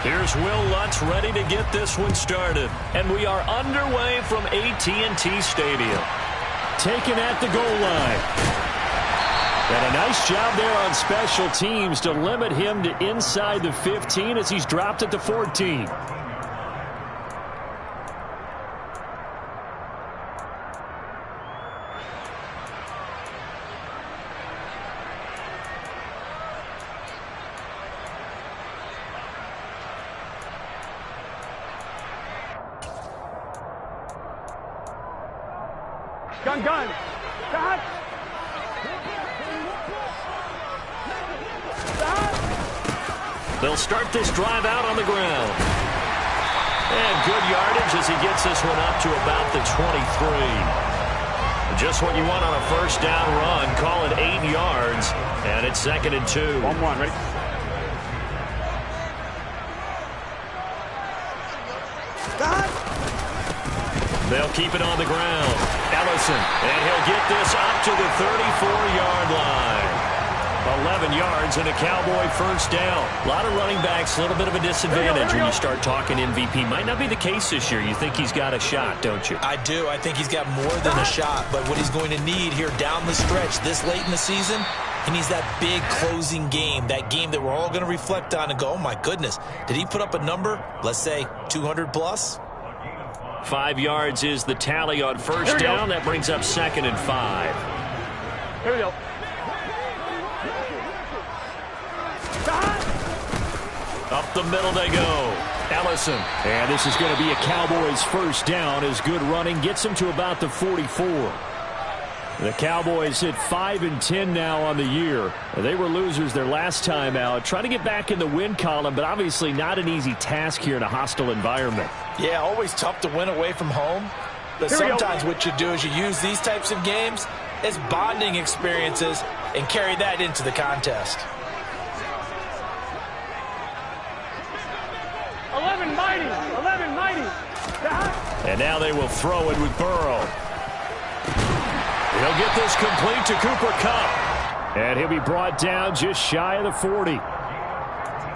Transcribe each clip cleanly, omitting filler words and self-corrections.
Here's Will Lutz ready to get this one started. And we are underway from AT&T Stadium. Taken at the goal line. And a nice job there on special teams to limit him to inside the 15 as he's dropped it to 14. Gun. Stop. They'll start this drive out on the ground. And good yardage as he gets this one up to about the 23. Just what you want on a first down run. Call it 8 yards. And it's 2nd and 2. 1-1, ready? They'll keep it on the ground. Ellison, and he'll get this up to the 34-yard line. 11 yards and a Cowboy first down. A lot of running backs, a little bit of a disadvantage when you start talking MVP. Might not be the case this year. You think he's got a shot, don't you? I do. I think he's got more than a shot. But what he's going to need here down the stretch this late in the season, he needs that big closing game, that game that we're all going to reflect on and go, oh, my goodness, did he put up a number, let's say 200 plus? 5 yards is the tally on first down. That brings up 2nd and 5. Here we go. Up the middle they go. Ellison. And this is going to be a Cowboys first down as good running gets him to about the 44. The Cowboys hit 5-10 now on the year. They were losers their last time out. Trying to get back in the win column, but obviously not an easy task here in a hostile environment. Yeah, always tough to win away from home. But sometimes what you do is you use these types of games as bonding experiences and carry that into the contest. 11 mighty. And now they will throw it with Burrow. He'll get this complete to Cooper Kupp. And he'll be brought down just shy of the 40.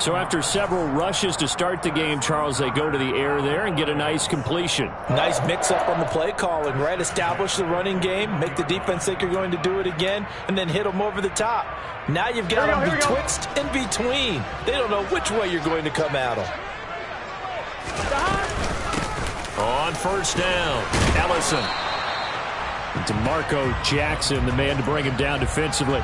So after several rushes to start the game, Charles, they go to the air there and get a nice completion. Nice mix-up on the play calling, right? Establish the running game, make the defense think you're going to do it again, and then hit them over the top. Now you've got them betwixt and between. They don't know which way you're going to come at them. On first down, Ellison. DeMarco Jackson, the man to bring him down defensively.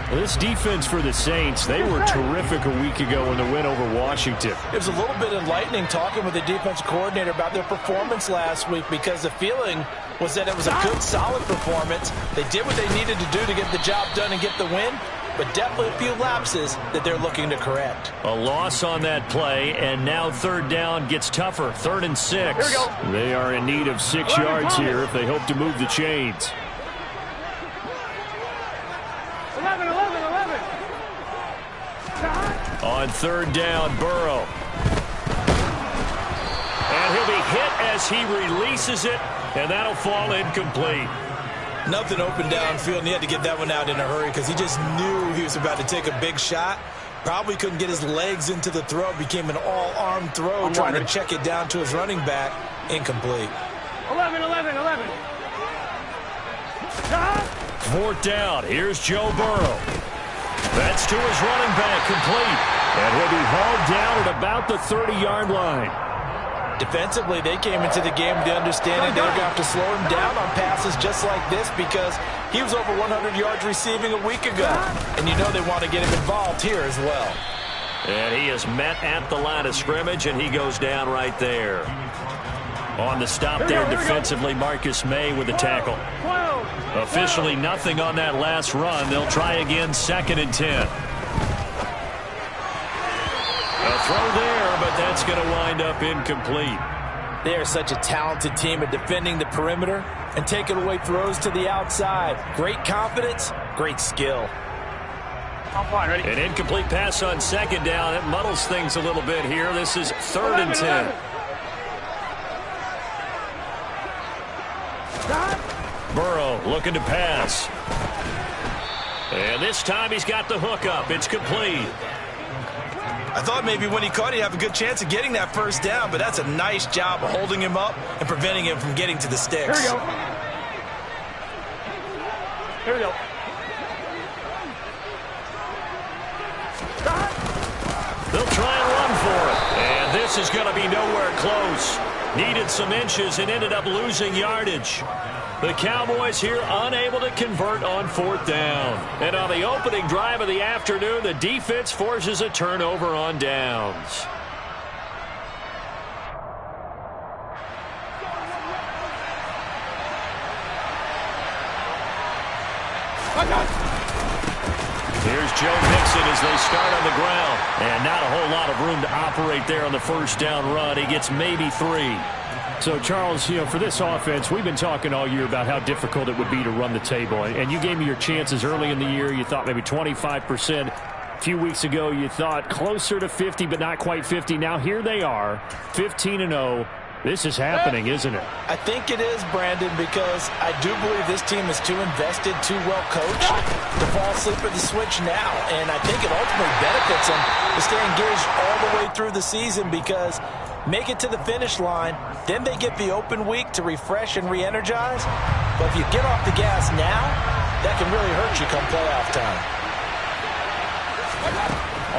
Well, this defense for the Saints, they were terrific a week ago in the win over Washington. It was a little bit enlightening talking with the defense coordinator about their performance last week because the feeling was that it was a good, solid performance. They did what they needed to do to get the job done and get the win, but definitely a few lapses that they're looking to correct. A loss on that play, and now third down gets tougher. 3rd and 6. Here we go. They are in need of 6 yards here if they hope to move the chains. 11. On third down, Burrow. And he'll be hit as he releases it, and that'll fall incomplete. Nothing open downfield, and he had to get that one out in a hurry because he just knew he was about to take a big shot. Probably couldn't get his legs into the throw. It became an all-arm throw, trying to check it down to his running back. Incomplete. 11. 4th down. Here's Joe Burrow. That's to his running back, complete. And he'll be hauled down at about the 30-yard line. Defensively, they came into the game with the understanding they were going to have to slow him down on passes just like this because he was over 100 yards receiving a week ago. And you know they want to get him involved here as well. And he is met at the line of scrimmage, and he goes down right there. On the stop there defensively, Marcus May with the tackle. Officially nothing on that last run. They'll try again, 2nd and 10. A throw there, but that's going to wind up incomplete. They are such a talented team at defending the perimeter and taking away throws to the outside. Great confidence, great skill. I'm fine, ready? An incomplete pass on 2nd down. It muddles things a little bit here. This is 3rd and 10. Burrow looking to pass. And this time he's got the hook up. It's complete. I thought maybe when he caught it, he'd have a good chance of getting that first down, but that's a nice job of holding him up and preventing him from getting to the sticks. Here we go. Here we go. They'll try and run for it. And this is going to be nowhere close. Needed some inches and ended up losing yardage. The Cowboys here unable to convert on 4th down. And on the opening drive of the afternoon, the defense forces a turnover on downs. Here's Joe Mixon as they start on the ground. And not a whole lot of room to operate there on the first down run. He gets maybe 3. So, Charles, for this offense, we've been talking all year about how difficult it would be to run the table. And you gave me your chances early in the year. You thought maybe 25%. A few weeks ago, you thought closer to 50, but not quite 50. Now here they are, 15-0. This is happening, isn't it? I think it is, Brandon, because I do believe this team is too invested, too well coached to fall asleep at the switch now. And I think it ultimately benefits them to stay engaged all the way through the season because make it to the finish line, then they get the open week to refresh and re-energize. But if you get off the gas now, that can really hurt you come playoff time.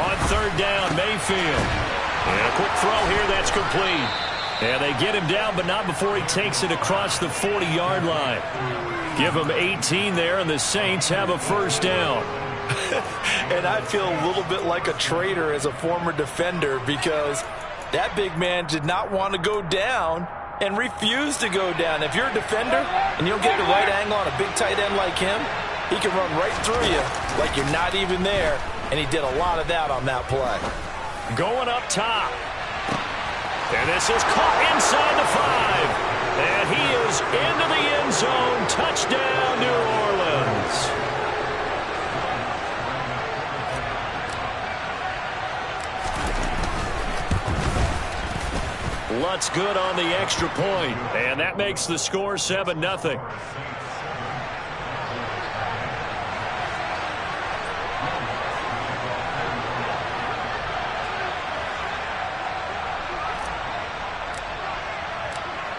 On 3rd down, Mayfield. And a quick throw here, that's complete. And they get him down, but not before he takes it across the 40-yard line. Give him 18 there, and the Saints have a first down. And I feel a little bit like a traitor as a former defender because that big man did not want to go down and refused to go down. If you're a defender and you don't get the right angle on a big tight end like him, he can run right through you like you're not even there, and he did a lot of that on that play. Going up top. And this is caught inside the 5. And he is into the end zone. Touchdown, New Orleans. Lutz good on the extra point. And that makes the score 7-0.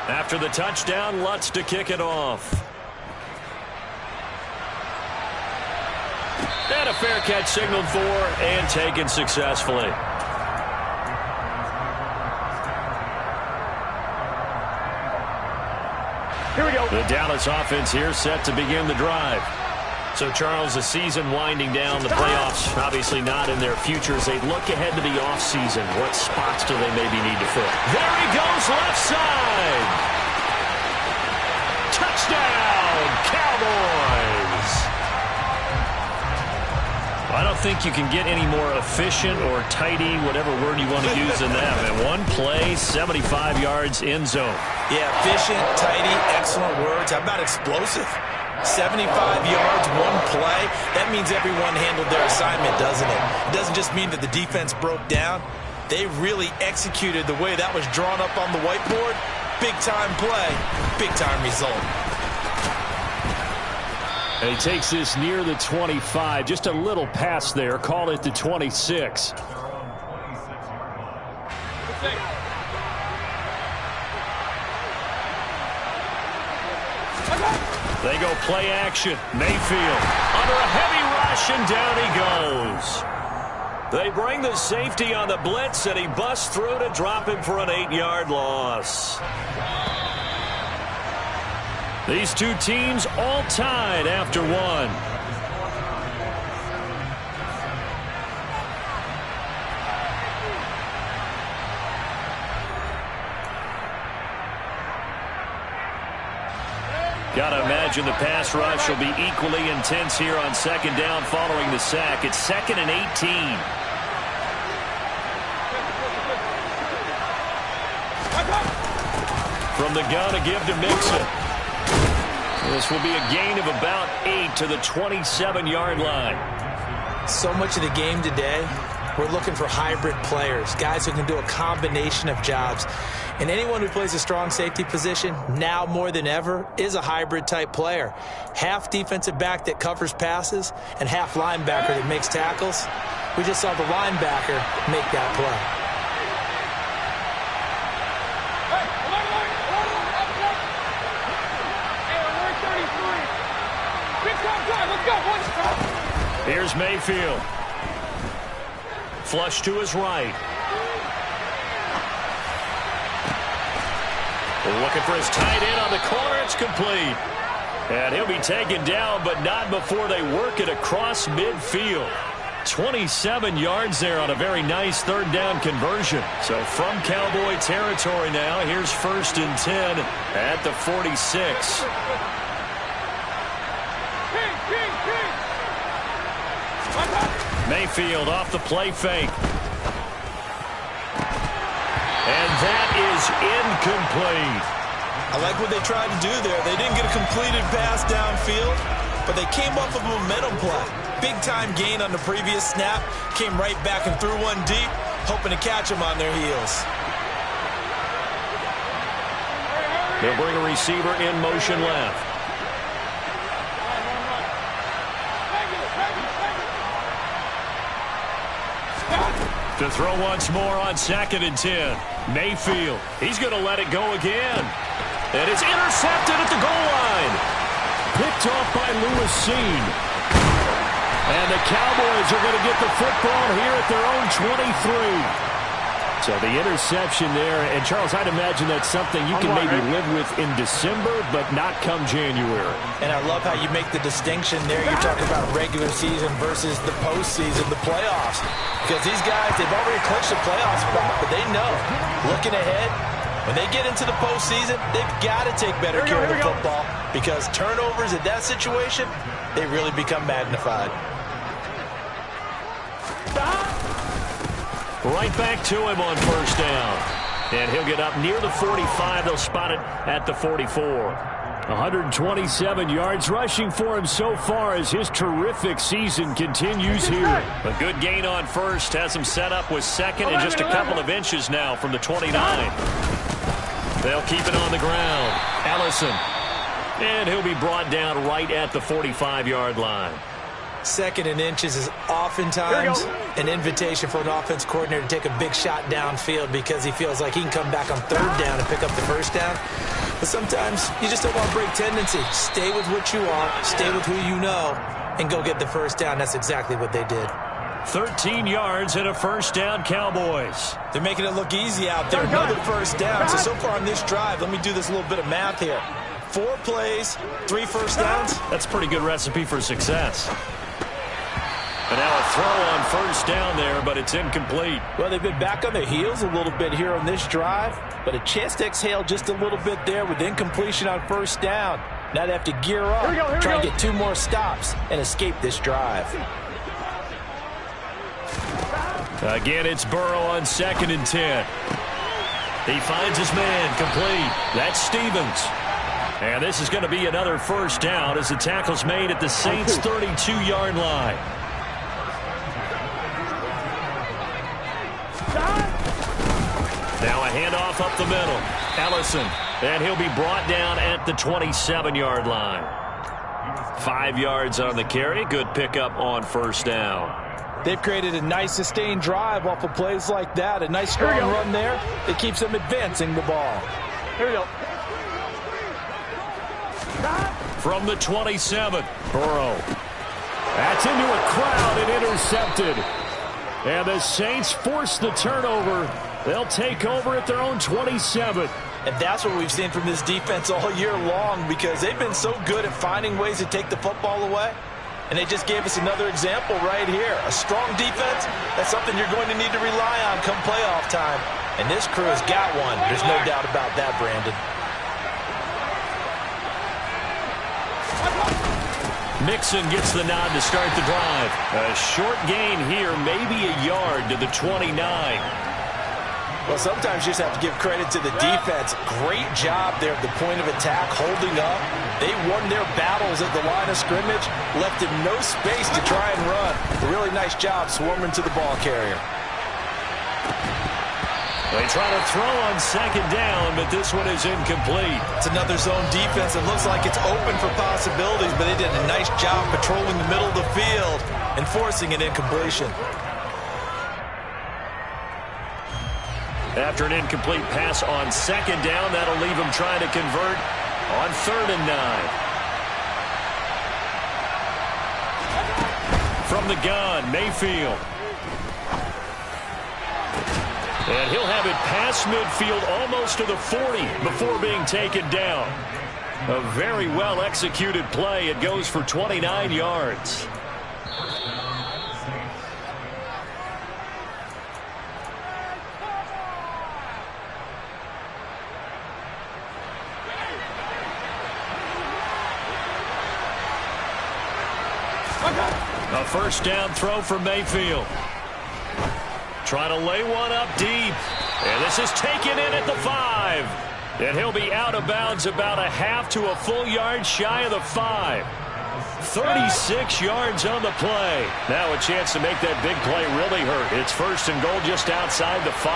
After the touchdown, Lutz to kick it off. And a fair catch signaled for and taken successfully. Here we go. The Dallas offense here set to begin the drive. So, Charles, the season winding down, the playoffs obviously not in their future as they look ahead to the offseason. What spots do they maybe need to fill? There he goes, left side. Touchdown, Cowboys. I don't think you can get any more efficient or tidy, whatever word you want to use in that. And one play, 75 yards, end zone. Yeah, efficient, tidy, excellent words. How about explosive? 75 yards, one play. That means everyone handled their assignment, doesn't it? It doesn't just mean that the defense broke down. They really executed the way that was drawn up on the whiteboard. Big-time play, big-time result. And he takes this near the 25. Just a little pass there. Call it the 26. They go play action. Mayfield under a heavy rush, and down he goes. They bring the safety on the blitz, and he busts through to drop him for an 8-yard loss. These two teams all tied after one. Got to imagine the pass rush will be equally intense here on 2nd down following the sack. It's 2nd and 18. From the gun to give to Mixon. This will be a gain of about 8 to the 27-yard line. So much of the game today, we're looking for hybrid players, guys who can do a combination of jobs. And anyone who plays a strong safety position, now more than ever, is a hybrid-type player. Half defensive back that covers passes and half linebacker that makes tackles. We just saw the linebacker make that play. Here's Mayfield. Flush to his right. Looking for his tight end on the corner. It's complete. And he'll be taken down, but not before they work it across midfield. 27 yards there on a very nice third down conversion. So from Cowboy territory now, here's 1st and 10 at the 46. Mayfield off the play fake. And that is incomplete. I like what they tried to do there. They didn't get a completed pass downfield, but they came off of a momentum play. Big-time gain on the previous snap. Came right back and threw one deep, hoping to catch them on their heels. They'll bring a receiver in motion left. To throw once more on 2nd and 10. Mayfield, he's going to let it go again. And it's intercepted at the goal line. Picked off by Lewis Cine. And the Cowboys are going to get the football here at their own 23. So the interception there. And, Charles, I'd imagine that's something you can maybe live with in December, but not come January. And I love how you make the distinction there. You're talking about regular season versus the postseason, the playoffs. Because these guys, they've already clinched a playoff spot, but they know, looking ahead, when they get into the postseason, they've got to take better care of the football because turnovers in that situation, they really become magnified. Right back to him on 1st down. And he'll get up near the 45. They'll spot it at the 44. 127 yards rushing for him so far as his terrific season continues here. A good gain on 1st. Has him set up with 2nd and just a couple of inches now from the 29. They'll keep it on the ground. Ellison. And he'll be brought down right at the 45-yard line. 2nd and inches is oftentimes an invitation for an offense coordinator to take a big shot downfield because he feels like he can come back on 3rd down and pick up the 1st down. But sometimes you just don't want to break tendency. Stay with what you are, stay with who you know, and go get the 1st down. That's exactly what they did. 13 yards and a 1st down, Cowboys. They're making it look easy out there. Another 1st down. So far on this drive, let me do this little bit of math here. 4 plays, 3 1st downs. That's a pretty good recipe for success. And now a throw on 1st down there, but it's incomplete. Well, they've been back on their heels a little bit here on this drive, but a chance to exhale just a little bit there with incompletion on 1st down. Now they have to gear up, try and get 2 more stops and escape this drive. Again, it's Burrow on 2nd and 10. He finds his man complete. That's Stevens. And this is going to be another 1st down as the tackle's made at the Saints' 32-yard line. Now a handoff up the middle. Ellison. And he'll be brought down at the 27-yard line. 5 yards on the carry. Good pickup on 1st down. They've created a nice sustained drive off of plays like that. A nice strong run there. It keeps them advancing the ball. Here we go. From the 27, Burrow. That's into a crowd and intercepted. And the Saints force the turnover. They'll take over at their own 27. And that's what we've seen from this defense all year long because they've been so good at finding ways to take the football away. And they just gave us another example right here. A strong defense, that's something you're going to need to rely on come playoff time. And this crew has got one. There's no doubt about that, Brandon. Mixon gets the nod to start the drive. A short gain here, maybe a yard to the 29. Well, sometimes you just have to give credit to the defense. Great job there at the point of attack, holding up. They won their battles at the line of scrimmage, left him no space to try and run. A really nice job swarming to the ball carrier. They try to throw on 2nd down, but this one is incomplete. It's another zone defense. It looks like it's open for possibilities, but they did a nice job patrolling the middle of the field and forcing an incompletion. After an incomplete pass on second down, that'll leave him trying to convert on 3rd and 9. From the gun, Mayfield. And he'll have it past midfield almost to the 40 before being taken down. A very well-executed play. It goes for 29 yards. A first down throw for Mayfield. Trying to lay one up deep. And this is taken in at the 5. And he'll be out of bounds about a half to a full yard shy of the 5. 36 yards on the play. Now a chance to make that big play really hurt. It's 1st and goal just outside the 5.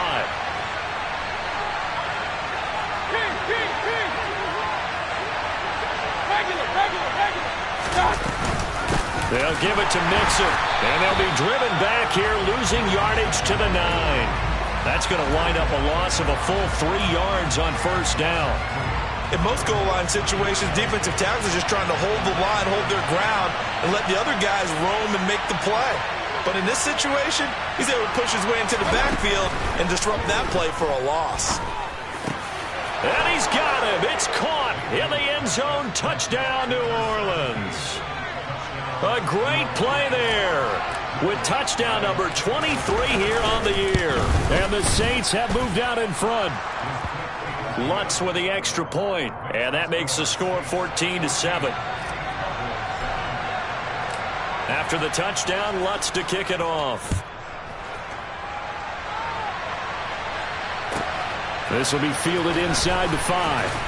They'll give it to Mixon, and they'll be driven back here, losing yardage to the 9. That's going to wind up a loss of a full 3 yards on 1st down. In most goal line situations, defensive tackles are just trying to hold the line, hold their ground, and let the other guys roam and make the play. But in this situation, he's able to push his way into the backfield and disrupt that play for a loss. And he's got him. It's caught in the end zone. Touchdown, New Orleans. A great play there with touchdown number 23 here on the year. And the Saints have moved out in front. Lutz with the extra point, and that makes the score 14-7. After the touchdown, Lutz to kick it off. This will be fielded inside the 5.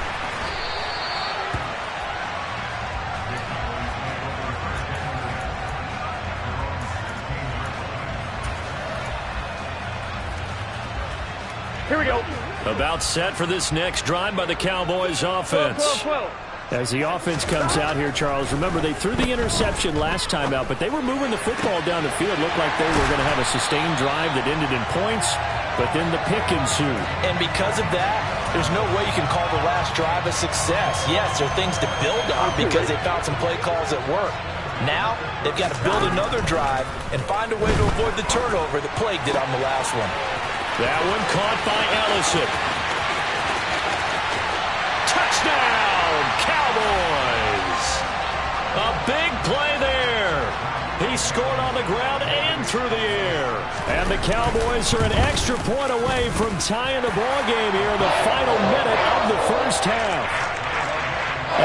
Here we go. About set for this next drive by the Cowboys offense. 12. As the offense comes out here, Charles, remember they threw the interception last time out, but they were moving the football down the field. Looked like they were going to have a sustained drive that ended in points, but then the pick ensued. And because of that, there's no way you can call the last drive a success. Yes, there are things to build on because they found some play calls that work. Now, they've got to build another drive and find a way to avoid the turnover that plagued it on the last one. That one caught by Ellison. Touchdown, Cowboys! A big play there. He scored on the ground and through the air. And the Cowboys are an extra point away from tying the ball game here in the final minute of the first half.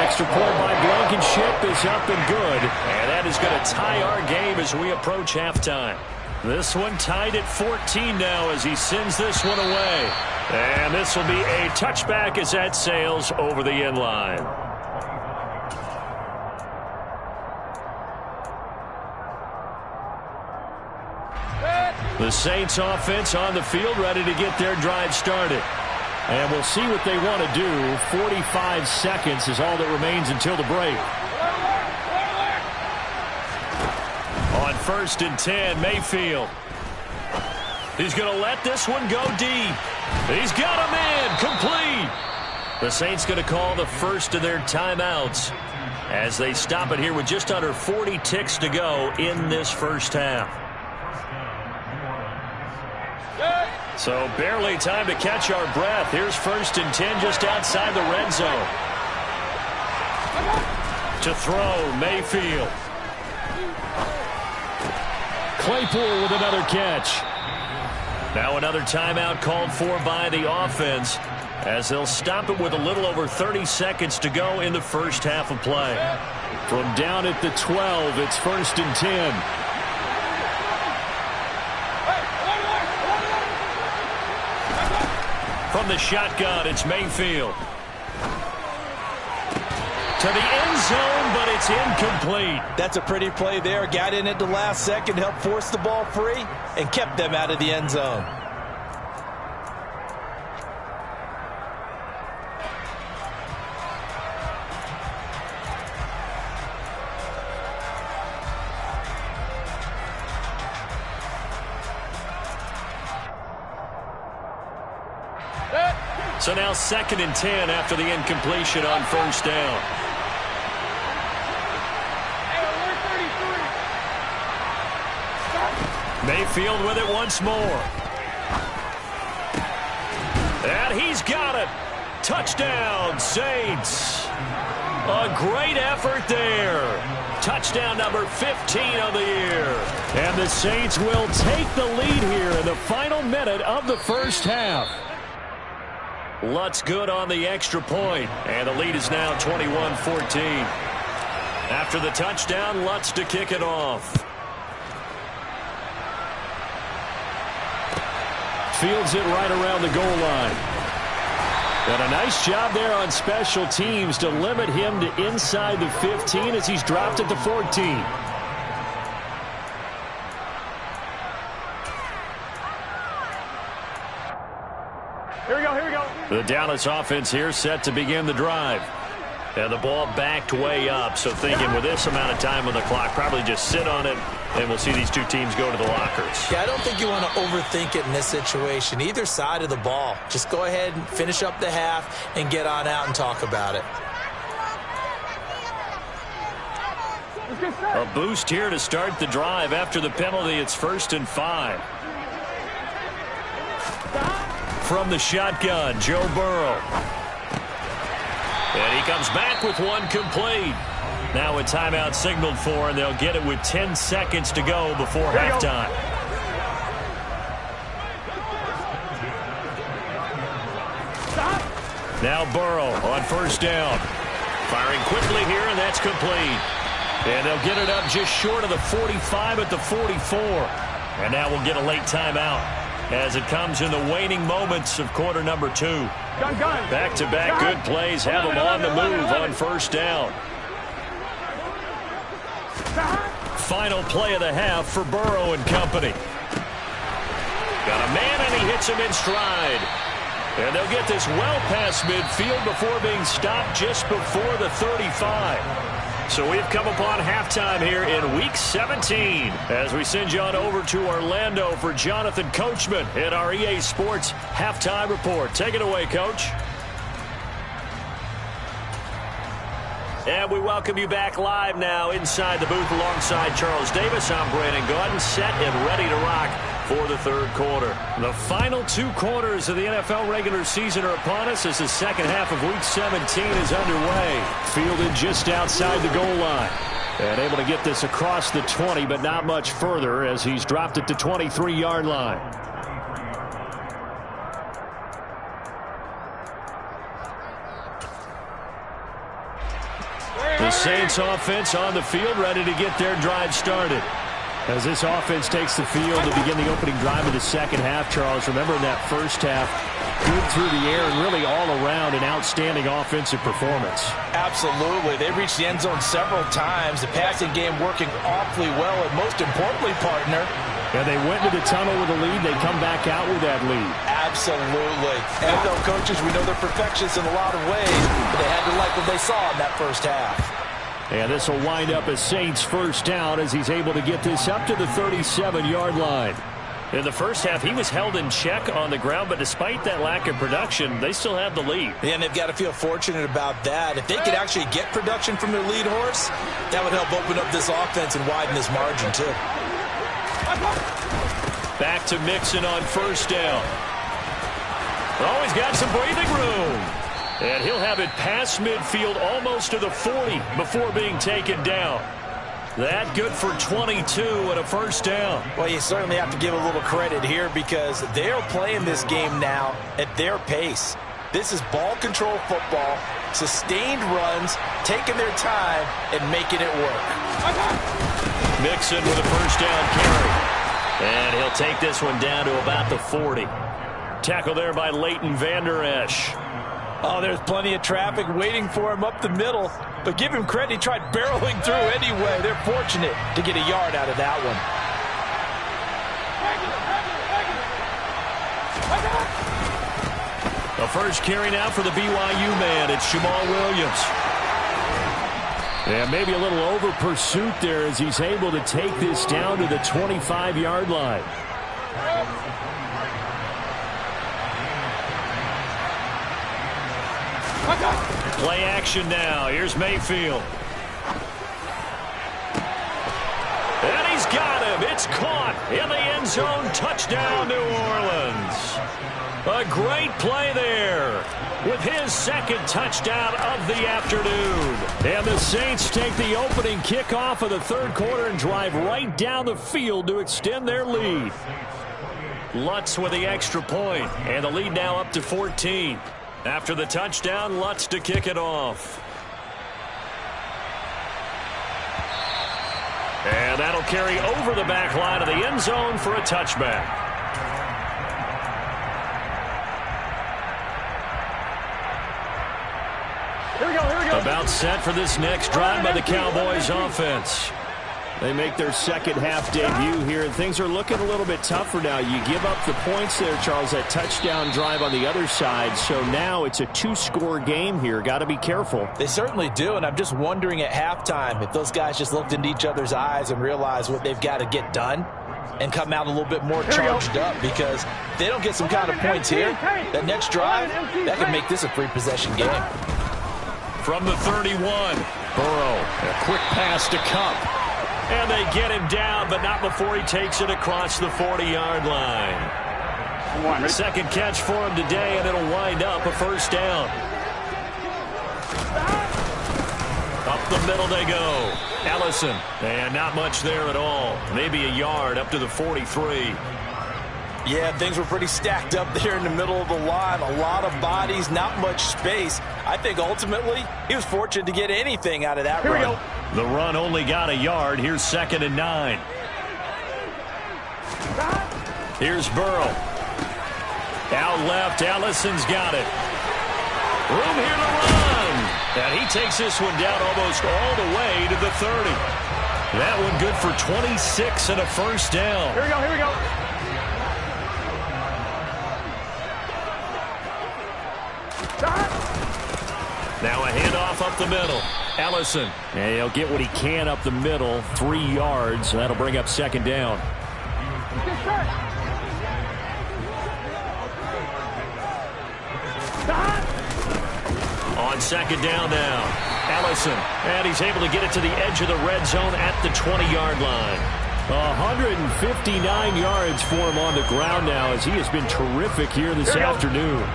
Extra point by Blankenship is up and good. And that is going to tie our game as we approach halftime. This one tied at 14 now as he sends this one away. And this will be a touchback as that sails over the end line. The Saints offense on the field ready to get their drive started. And we'll see what they want to do. 45 seconds is all that remains until the break. On 1st and 10, Mayfield. He's going to let this one go deep. He's got him in, complete. The Saints going to call the first of their timeouts as they stop it here with just under 40 ticks to go in this first half. So barely time to catch our breath. Here's 1st and 10 just outside the red zone. To throw, Mayfield. Claypool with another catch. Now another timeout called for by the offense as they'll stop it with a little over 30 seconds to go in the first half of play. From down at the 12, it's 1st and 10. From the shotgun, it's Mayfield. To the end zone, but it's incomplete. That's a pretty play there. Got in at the last second, helped force the ball free, and kept them out of the end zone. So now 2nd and 10 after the incompletion on first down. Mayfield with it once more. And he's got it. Touchdown, Saints. A great effort there. Touchdown number 15 of the year. And the Saints will take the lead here in the final minute of the first half. Lutz good on the extra point, and the lead is now 21-14. After the touchdown, Lutz to kick it off. Fields it right around the goal line. And a nice job there on special teams to limit him to inside the 15 as he's dropped at the 14. Here we go, here we go. The Dallas offense here set to begin the drive. And the ball backed way up, so thinking with this amount of time on the clock, probably just sit on it, and we'll see these two teams go to the lockers. Yeah, I don't think you want to overthink it in this situation. Either side of the ball. Just go ahead and finish up the half and get on out and talk about it. A boost here to start the drive. After the penalty, it's 1st and 5. From the shotgun, Joe Burrow. And he comes back with one complete. Now a timeout signaled for, and they'll get it with 10 seconds to go before halftime. Now Burrow on first down. Firing quickly here, and that's complete. And they'll get it up just short of the 45 at the 44. And now we'll get a late timeout as it comes in the waning moments of quarter number 2. Back-to-back good plays have them on the move on first down. Final play of the half for Burrow and company. Got a man, and he hits him in stride. And they'll get this well past midfield before being stopped just before the 35. So we've come upon halftime here in Week 17 as we send you on over to Orlando for Jonathan Coachman in our EA Sports Halftime Report. Take it away, Coach. And we welcome you back live now inside the booth alongside Charles Davis. I'm Brandon Gaudin, set and ready to rock for the third quarter. The final 2 quarters of the NFL regular season are upon us as the second half of Week 17 is underway. Fielded just outside the goal line. And able to get this across the 20, but not much further as he's dropped it to 23-yard line. The Saints offense on the field, ready to get their drive started. As this offense takes the field to begin the opening drive of the second half, Charles, remember in that first half, good through the air and really all around an outstanding offensive performance. Absolutely. They reached the end zone several times. The passing game working awfully well, and most importantly, partner. And they went to the tunnel with a lead. They come back out with that lead. Absolutely. NFL coaches, we know they're perfectionists in a lot of ways, but they had to like what they saw in that first half. And this will wind up a Saints first down as he's able to get this up to the 37-yard line. In the first half, he was held in check on the ground, but despite that lack of production, they still have the lead. And they've got to feel fortunate about that. If they could actually get production from their lead horse, that would help open up this offense and widen this margin, too. Back to Mixon on first down. Oh, he's got some breathing room. And he'll have it past midfield almost to the 40 before being taken down. That good for 22 and a first down. Well, you certainly have to give a little credit here because they're playing this game now at their pace. This is ball control football, sustained runs, taking their time, and making it work. Mixon with a first down carry. And he'll take this one down to about the 40. Tackle there by Leighton Vander Esch. Oh, there's plenty of traffic waiting for him up the middle. But give him credit, he tried barreling through anyway. They're fortunate to get a yard out of that one. The first carry now for the BYU man. It's Jamal Williams. And maybe a little over pursuit there as he's able to take this down to the 25-yard line. Play action now. Here's Mayfield. And he's got him. It's caught in the end zone. Touchdown, New Orleans. A great play there with his second touchdown of the afternoon. And the Saints take the opening kickoff of the third quarter and drive right down the field to extend their lead. Lutz with the extra point, and the lead now up to 14. After the touchdown, Lutz to kick it off. And that'll carry over the back line of the end zone for a touchback. Here we go. About set for this next drive by the Cowboys offense. They make their second half debut here, and things are looking a little bit tougher now. You give up the points there, Charles, that touchdown drive on the other side. So now it's a two-score game here. Got to be careful. They certainly do, and I'm just wondering at halftime if those guys just looked into each other's eyes and realized what they've got to get done and come out a little bit more charged up, because if they don't get some kind of points here, that next drive, that could make this a three-possession game. From the 31, Burrow, a quick pass to Kupp. And they get him down, but not before he takes it across the 40-yard line. Second catch for him today, and it'll wind up a first down. Up the middle they go. Ellison, and not much there at all. Maybe a yard up to the 43. Yeah, things were pretty stacked up there in the middle of the line. A lot of bodies, not much space. I think ultimately he was fortunate to get anything out of that run. Here we go. The run only got a yard. Here's 2nd and 9. Here's Burrow. Out left, Ellison's got it. Room here to run. And he takes this one down almost all the way to the 30. That one good for 26 and a first down. Here we go. Now a handoff up the middle. Ellison. And he'll get what he can up the middle. 3 yards. That'll bring up second down. On second down now. Ellison. And he's able to get it to the edge of the red zone at the 20-yard line. 159 yards for him on the ground now, as he has been terrific here this afternoon.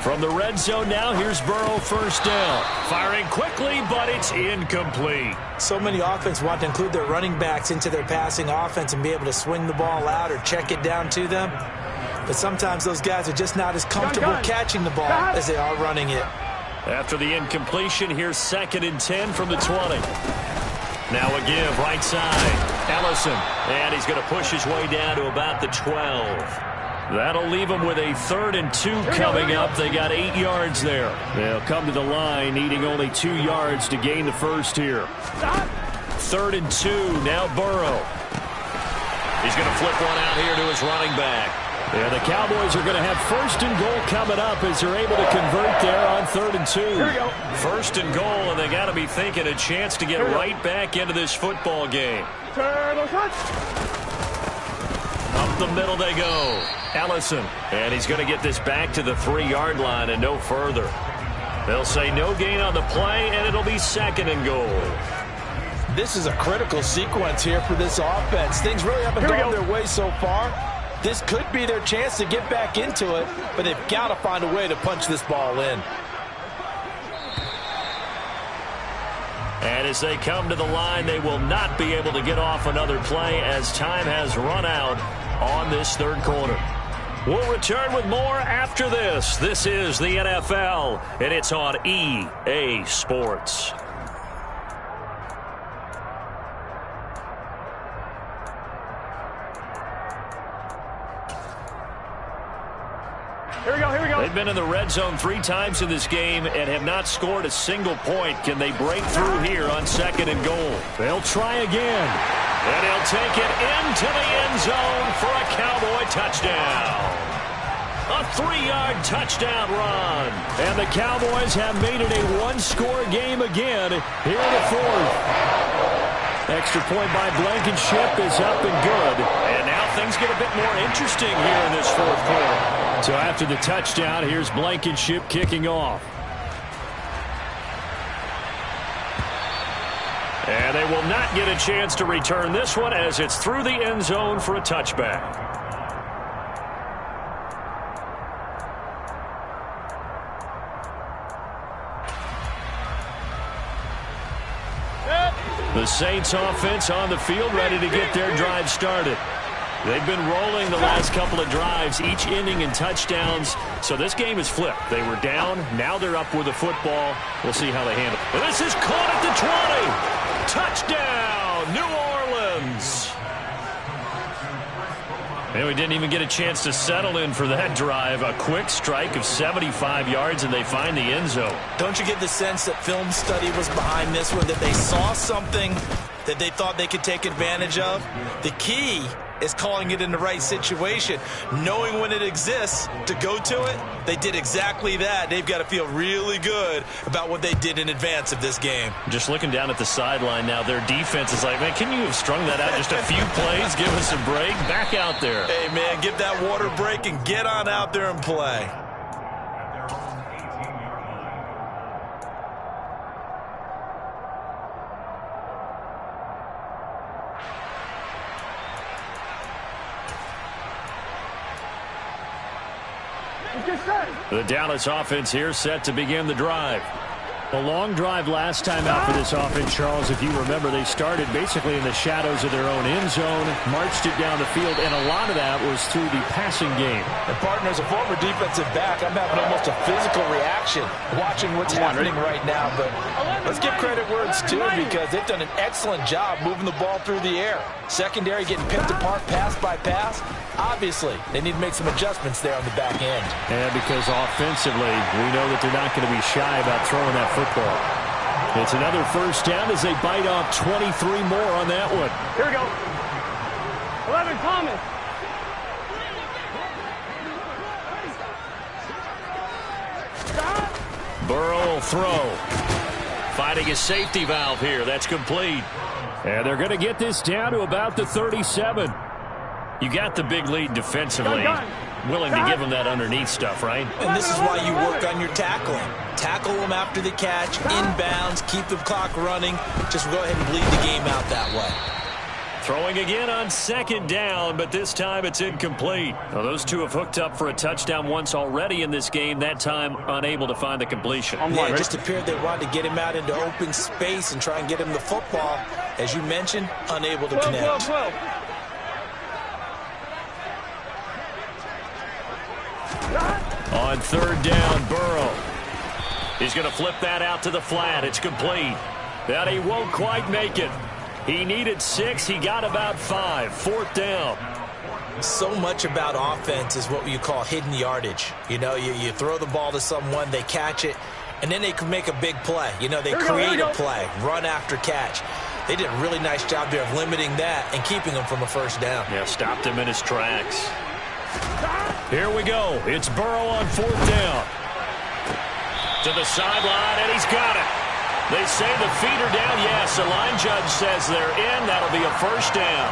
From the red zone now, here's Burrow, first down. Firing quickly, but it's incomplete. So many offenses want to include their running backs into their passing offense and be able to swing the ball out or check it down to them. But sometimes those guys are just not as comfortable catching the ball as they are running it. After the incompletion, here's 2nd and 10 from the 20. Now a give, right side. Ellison, and he's going to push his way down to about the 12. That'll leave them with a 3rd and 2 coming up. They got 8 yards there. They'll come to the line, needing only 2 yards to gain the first here. 3rd and 2, now Burrow. He's going to flip one out here to his running back. Yeah, the Cowboys are going to have 1st and goal coming up as they're able to convert there on 3rd and 2. Here we go. 1st and goal, and they got to be thinking a chance to get right back into this football game. Up the middle they go. Ellison, and he's going to get this back to the 3-yard line and no further. They'll say no gain on the play, and it'll be 2nd and goal. This is a critical sequence here for this offense. Things really haven't gone their way so far. This could be their chance to get back into it, but they've got to find a way to punch this ball in. And as they come to the line, they will not be able to get off another play as time has run out on this third quarter. We'll return with more after this. This is the NFL, and it's on EA Sports. Here we go. They've been in the red zone 3 times in this game and have not scored a single point. Can they break through here on 2nd and goal? They'll try again. And he'll take it into the end zone for a Cowboy touchdown. A 3-yard touchdown run. And the Cowboys have made it a 1-score game again here in the 4th. Extra point by Blankenship is up and good. And now things get a bit more interesting here in this fourth quarter. So after the touchdown, here's Blankenship kicking off. And they will not get a chance to return this one as it's through the end zone for a touchback. The Saints offense on the field, ready to get their drive started. They've been rolling the last couple of drives, each ending in touchdowns. So this game is flipped. They were down. Now they're up with the football. We'll see how they handle it. And this is caught at the 20. Touchdown, New Orleans. And we didn't even get a chance to settle in for that drive. A quick strike of 75 yards, and they find the end zone. Don't you get the sense that film study was behind this one, that they saw something that they thought they could take advantage of? The key is calling it in the right situation, knowing when it exists to go to it. They did exactly that. They've got to feel really good about what they did in advance of this game. Just looking down at the sideline now, their defense is like, man, can you have strung that out just a few plays? Give us a break. Back out there. Hey, man, give that water break and get on out there and play. The Dallas offense here set to begin the drive. A long drive last time out for this offense, Charles. If you remember, they started basically in the shadows of their own end zone, marched it down the field, and a lot of that was through the passing game. And, partner, as a former defensive back, I'm having almost a physical reaction watching what's happening right now. But let's give credit where it's due, because they've done an excellent job moving the ball through the air. Secondary getting picked apart pass by pass. Obviously, they need to make some adjustments there on the back end. And because offensively, we know that they're not going to be shy about throwing that football. It's another first down as they bite off 23 more on that one. Here we go. 11, Thomas. Burrow will throw. Finding a safety valve here. That's complete. And they're going to get this down to about the 37. You got the big lead defensively. Willing to give them that underneath stuff, right? And this is why you work on your tackling. Tackle them after the catch, inbounds, keep the clock running. Just go ahead and bleed the game out that way. Throwing again on second down, but this time it's incomplete. Well, those two have hooked up for a touchdown once already in this game, that time unable to find the completion. Yeah, it just appeared they wanted to get him out into open space and try and get him the football. As you mentioned, unable to connect. On third down, Burrow. He's going to flip that out to the flat. It's complete. But he won't quite make it. He needed 6. He got about 5. Fourth down. So much about offense is what you call hidden yardage. You know, you throw the ball to someone, they catch it, and then they can make a big play. You know, they create a play, run after catch. They did a really nice job there of limiting that and keeping him from a first down. Yeah, stopped him in his tracks. Here we go. It's Burrow on fourth down. To the sideline, and he's got it. They say the feet are down. Yes, the line judge says they're in. That'll be a first down.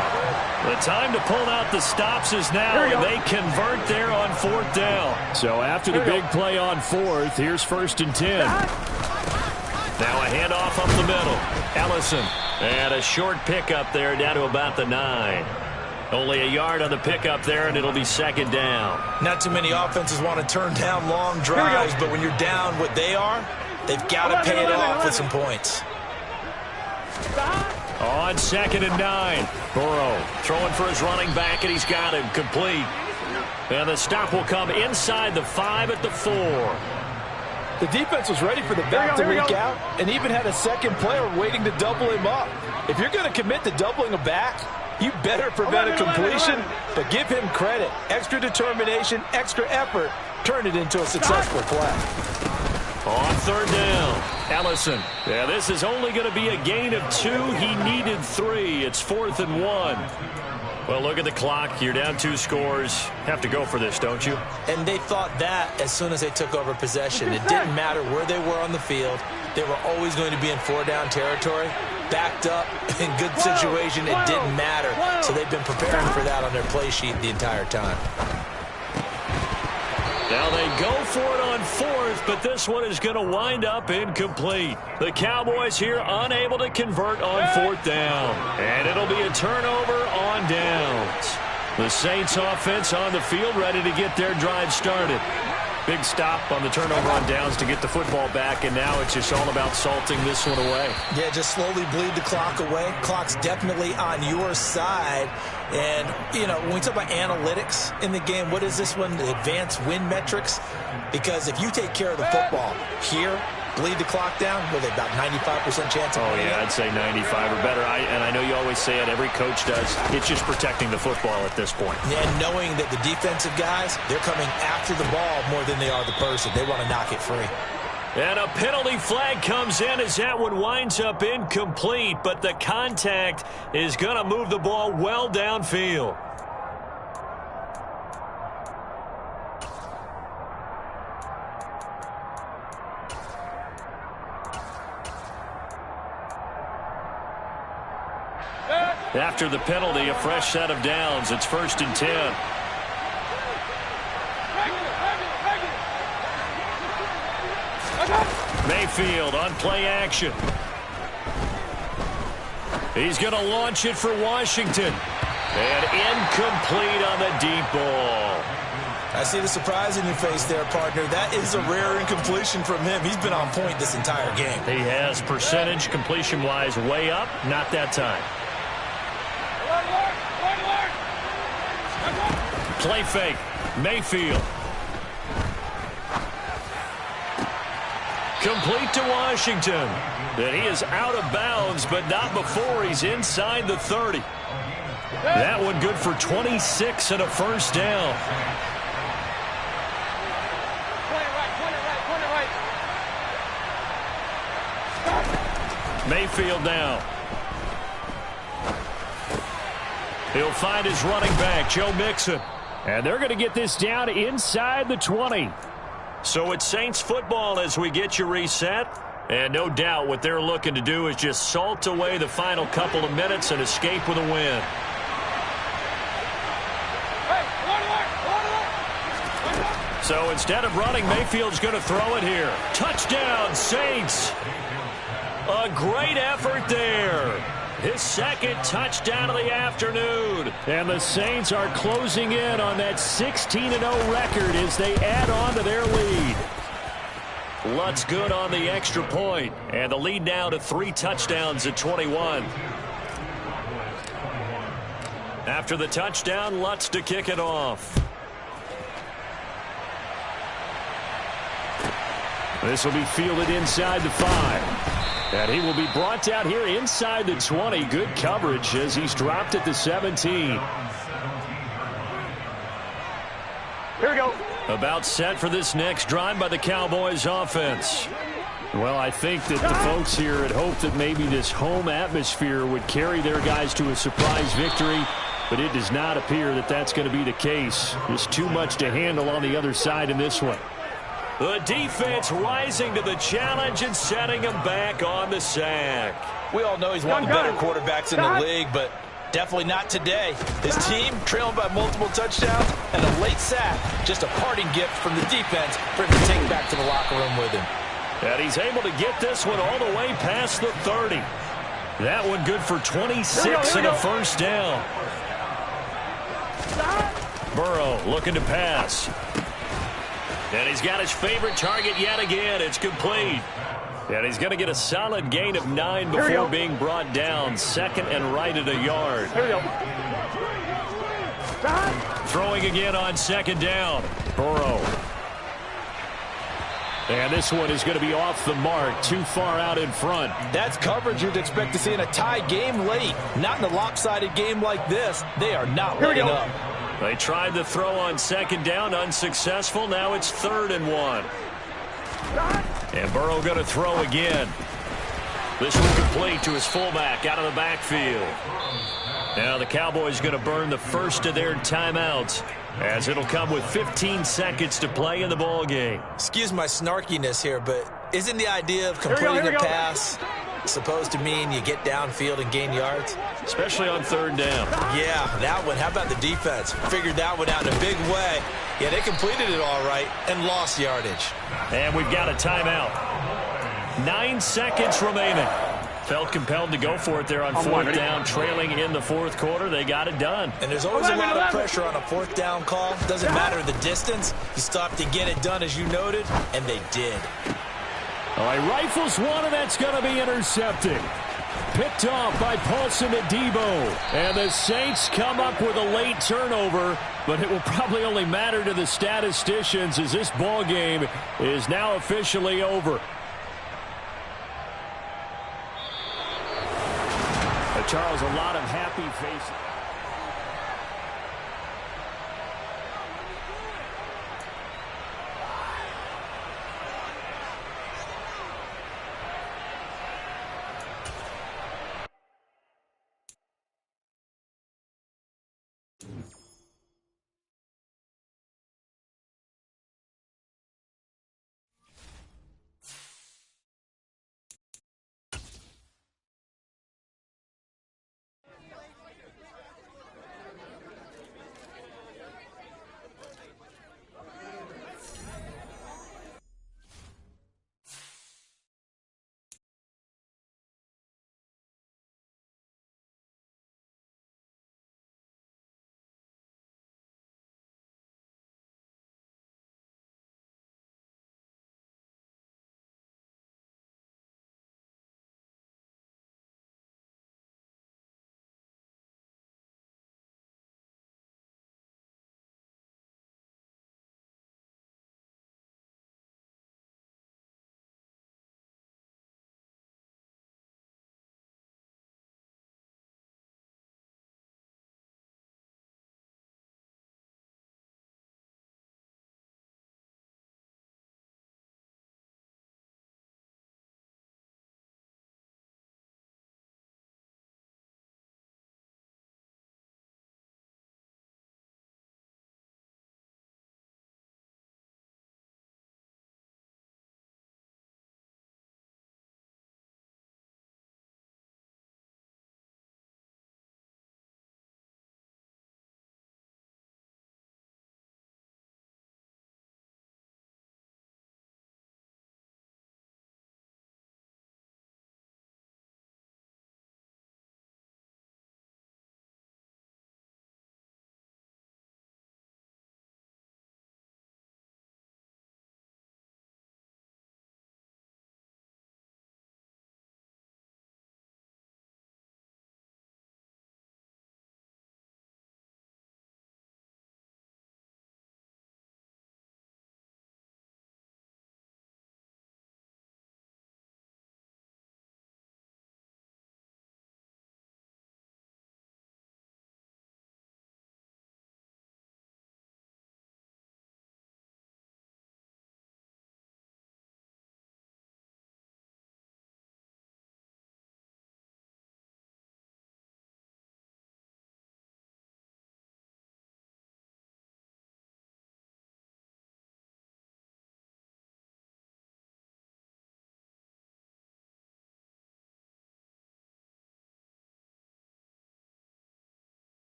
The time to pull out the stops is now, and they convert there on fourth down. So after the big play on fourth, here's first and 10. Now a handoff up the middle. Ellison. And a short pickup there down to about the 9. Only a yard on the pickup there, and it'll be second down. Not too many offenses want to turn down long drives, but when you're down what they are, they've got to pay it off with some points. On second and 9. Burrow throwing for his running back, and he's got him complete. And the stop will come inside the 5 at the 4. The defense was ready for the back to leak out and even had a second player waiting to double him up. If you're going to commit to doubling a back, you better prevent a completion, but give him credit. Extra determination, extra effort, turn it into a successful play. On third down, Ellison. Yeah, this is only going to be a gain of 2. He needed 3. It's 4th and 1. Well, look at the clock. You're down 2 scores. Have to go for this, don't you? And they thought that as soon as they took over possession. It didn't matter where they were on the field. they were always going to be in 4-down territory. Backed up, in good situation, it didn't matter. So they've been preparing for that on their play sheet the entire time. Now they go for it on fourth, but this one is going to wind up incomplete. The Cowboys here unable to convert on fourth down. And it'll be a turnover on downs. The Saints offense on the field ready to get their drive started. Big stop on the turnover on downs to get the football back, and now it's just all about salting this one away. Yeah, just slowly bleed the clock away. Clock's definitely on your side. And, you know, when we talk about analytics in the game, what is this one? The advanced win metrics? Because if you take care of the football here, bleed the clock down, well, they've got 95% chance of winning. Oh, yeah, I'd say 95 or better. And I know you always say it, every coach does. It's just protecting the football at this point. And knowing that the defensive guys, they're coming after the ball more than they are the person. They want to knock it free. And a penalty flag comes in as that one winds up incomplete, but the contact is going to move the ball well downfield. After the penalty, a fresh set of downs. It's 1st and 10. Mayfield on play action. He's going to launch it for Washington. And incomplete on the deep ball. I see the surprise in your face there, partner. That is a rare incompletion from him. He's been on point this entire game. He has percentage completion-wise way up. Not that time. Play fake. Mayfield. Complete to Washington. And he is out of bounds, but not before he's inside the 30. That one good for 26 and a first down. Mayfield now. He'll find his running back, Joe Mixon. And they're going to get this down inside the 20. So it's Saints football as we get you reset. And no doubt what they're looking to do is just salt away the final couple of minutes and escape with a win. So instead of running, Mayfield's going to throw it here. Touchdown, Saints. A great effort there. His second touchdown of the afternoon. And the Saints are closing in on that 16-0 record as they add on to their lead. Lutz good on the extra point. And the lead now to 3 touchdowns at 21. After the touchdown, Lutz to kick it off. This will be fielded inside the 5. And he will be brought down here inside the 20. Good coverage as he's dropped at the 17. Here we go. About set for this next drive by the Cowboys offense. Well, I think that the folks here had hoped that maybe this home atmosphere would carry their guys to a surprise victory, but it does not appear that that's going to be the case. There's too much to handle on the other side in this one. The defense rising to the challenge and setting him back on the sack. We all know he's one of the better quarterbacks in the league, but definitely not today. His team trailing by multiple touchdowns and a late sack. Just a parting gift from the defense for him to take back to the locker room with him. And he's able to get this one all the way past the 30. That one good for 26 and a first down. Burrow looking to pass. And he's got his favorite target yet again. It's complete. And he's going to get a solid gain of 9 before being brought down. Second and right at a yard. Here we go. Throwing again on second down. Burrow. And this one is going to be off the mark. Too far out in front. That's coverage you'd expect to see in a tie game late. Not in a lopsided game like this. They are not letting up. They tried the throw on second down, unsuccessful. Now it's 3rd and 1. And Burrow going to throw again. This one complete to his fullback out of the backfield. Now the Cowboys going to burn the first of their timeouts as it'll come with 15 seconds to play in the ball game. Excuse my snarkiness here, but Isn't the idea of Here completing we a go. pass supposed to mean you get downfield and gain yards? Especially on third down. Yeah, that one. How about the defense? Figured that one out in a big way. Yeah, they completed it all right and lost yardage. And we've got a timeout. 9 seconds remaining. Felt compelled to go for it there on fourth down, trailing in the fourth quarter. They got it done. And there's always a lot of pressure on a fourth down call. Doesn't matter the distance. You stop to get it done, as you noted, and they did. All right, rifles one, and that's going to be intercepted. Picked off by Paulson Adebo. And the Saints come up with a late turnover, but it will probably only matter to the statisticians as this ball game is now officially over. Charles, a lot of happy faces.